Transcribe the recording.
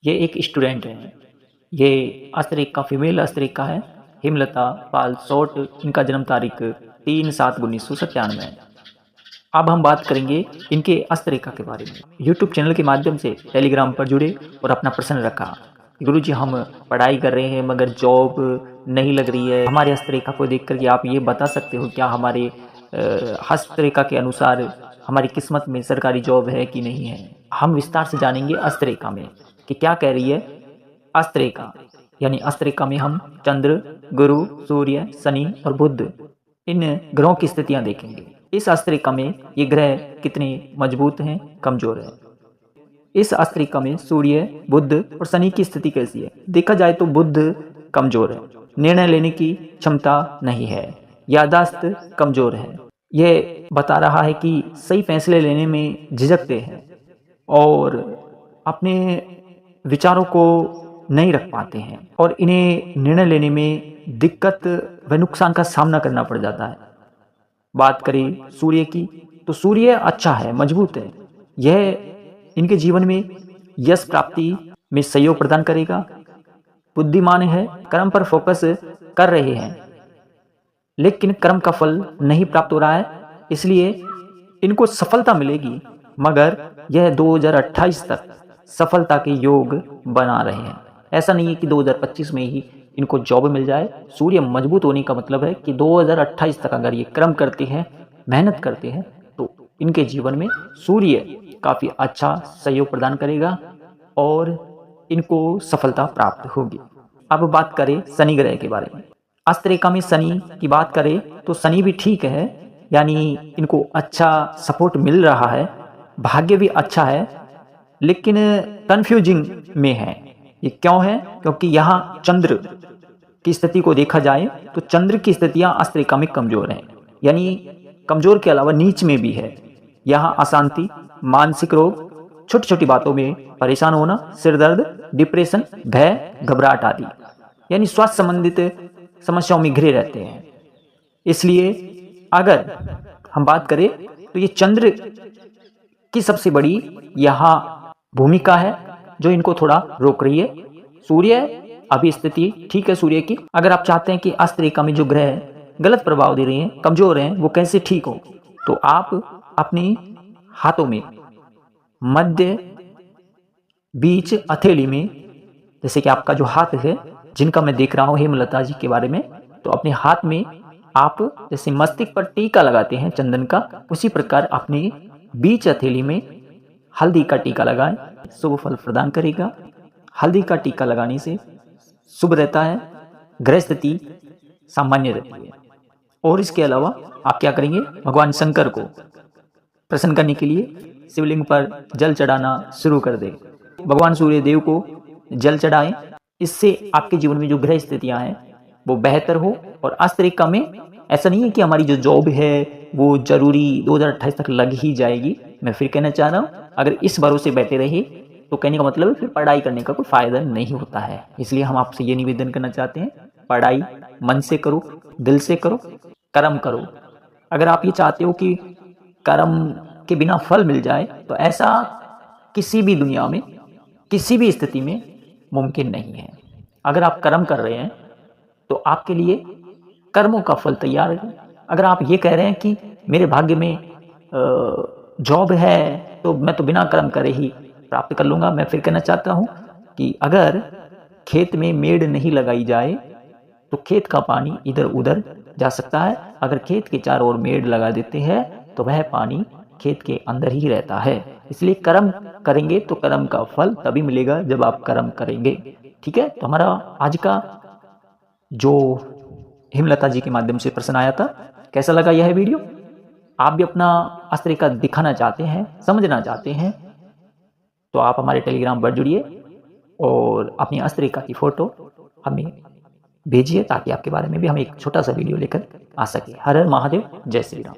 ये एक स्टूडेंट है। ये हस्तरेखा फीमेल हस्तरेखा है। हेमलता पाल सोट। इनका जन्म तारीख 3/7/1997 है। अब हम बात करेंगे इनके हस्तरेखा के बारे में। यूट्यूब चैनल के माध्यम से टेलीग्राम पर जुड़े और अपना प्रश्न रखा। गुरुजी, हम पढ़ाई कर रहे हैं मगर जॉब नहीं लग रही है। हमारे हस्तरेखा को देख करके आप ये बता सकते हो क्या हमारे हस्तरेखा के अनुसार हमारी किस्मत में सरकारी जॉब है कि नहीं है। हम विस्तार से जानेंगे हस्तरेखा में कि क्या कह रही है हस्तरेखा। यानी हस्तरेखा में हम चंद्र, गुरु, सूर्य, शनि और बुध इन ग्रहों की स्थितियां देखेंगे। इस हस्तरेखा में ये ग्रह कितने मजबूत हैं, कमजोर हैं। इस हस्तरेखा में सूर्य, बुध और शनि की स्थिति कैसी है। देखा जाए तो बुध कमजोर है, निर्णय लेने की क्षमता नहीं है, याददाश्त कमजोर है। यह बता रहा है कि सही फैसले लेने में झिझकते हैं और अपने विचारों को नहीं रख पाते हैं और इन्हें निर्णय लेने में दिक्कत व नुकसान का सामना करना पड़ जाता है। बात करें सूर्य की तो सूर्य अच्छा है, मजबूत है। यह इनके जीवन में यश प्राप्ति में सहयोग प्रदान करेगा। बुद्धिमान है, कर्म पर फोकस कर रहे हैं लेकिन कर्म का फल नहीं प्राप्त हो रहा है, इसलिए इनको सफलता मिलेगी मगर यह 2028 तक सफलता के योग बना रहे हैं। ऐसा नहीं है कि 2025 में ही इनको जॉब मिल जाए। सूर्य मजबूत होने का मतलब है कि 2028 तक अगर ये कर्म करते हैं, मेहनत करते हैं तो इनके जीवन में सूर्य काफ़ी अच्छा सहयोग प्रदान करेगा और इनको सफलता प्राप्त होगी। अब बात करें शनि ग्रह के बारे में। हस्तरेखा में शनि की बात करें तो शनि भी ठीक है, यानी इनको अच्छा सपोर्ट मिल रहा है, भाग्य भी अच्छा है, लेकिन कंफ्यूजिंग में है। ये क्यों है? क्योंकि यहाँ चंद्र की स्थिति को देखा जाए तो चंद्र की स्थितियां हस्तरेखा में कमजोर हैं, यानी कमजोर के अलावा नीच में भी है। यहाँ अशांति, मानसिक रोग, छोटी छोटी बातों में परेशान होना, सिर दर्द, डिप्रेशन, भय, घबराहट आदि यानी स्वास्थ्य संबंधित समस्याओं में घिरे रहते हैं। इसलिए अगर हम बात करें तो ये चंद्र की सबसे बड़ी यहाँ भूमिका है जो इनको थोड़ा रोक रही है। सूर्य अभी स्थिति ठीक है सूर्य की। अगर आप चाहते हैं कि हस्तरेखा में जो ग्रह गलत प्रभाव दे रहे हैं, कमजोर हैं, वो कैसे ठीक हो, तो आप अपने हाथों में मध्य बीच हथेली में, जैसे कि आपका जो हाथ है, जिनका मैं देख रहा हूँ हेमलता जी के बारे में, तो अपने हाथ में आप जैसे मस्तिष्क पर टीका लगाते हैं चंदन का, उसी प्रकार अपने बीच हथेली में हल्दी का टीका लगाएं, शुभ फल प्रदान करेगा। हल्दी का टीका लगाने से शुभ रहता है, ग्रह स्थिति सामान्य रहती है। और इसके अलावा आप क्या करेंगे, भगवान शंकर को प्रसन्न करने के लिए शिवलिंग पर जल चढ़ाना शुरू कर दें। भगवान सूर्य देव को जल चढ़ाएं, इससे आपके जीवन में जो ग्रह स्थितियां हैं वो बेहतर हो। और हस्तरेखा में ऐसा नहीं है कि हमारी जो जॉब है वो जरूरी 2028 तक लग ही जाएगी। मैं फिर कहना चाह रहा हूँ, अगर इस भरोसे बैठे रहे तो कहने का मतलब है फिर पढ़ाई करने का कोई फायदा नहीं होता है। इसलिए हम आपसे ये निवेदन करना चाहते हैं, पढ़ाई मन से करो, दिल से करो, कर्म करो। अगर आप ये चाहते हो कि कर्म के बिना फल मिल जाए तो ऐसा किसी भी दुनिया में, किसी भी स्थिति में मुमकिन नहीं है। अगर आप कर्म कर रहे हैं तो आपके लिए कर्मों का फल तैयार है। अगर आप ये कह रहे हैं कि मेरे भाग्य में जॉब है तो मैं तो बिना कर्म करे ही प्राप्त कर लूँगा, मैं फिर कहना चाहता हूँ कि अगर खेत में मेड़ नहीं लगाई जाए तो खेत का पानी इधर उधर जा सकता है। अगर खेत के चारों ओर मेड़ लगा देते हैं तो वह पानी खेत के अंदर ही रहता है। इसलिए कर्म करेंगे तो कर्म का फल तभी मिलेगा जब आप कर्म करेंगे। ठीक है, तो हमारा आज का जो हेमलता जी के माध्यम से प्रश्न आया था, कैसा लगा यह वीडियो? आप भी अपना हस्तरेखा दिखाना चाहते हैं, समझना चाहते हैं तो आप हमारे टेलीग्राम पर जुड़िए और अपनी हस्तरेखा की फोटो हमें भेजिए ताकि आपके बारे में भी हम एक छोटा सा वीडियो लेकर आ सके। हर हर महादेव, जय श्री राम।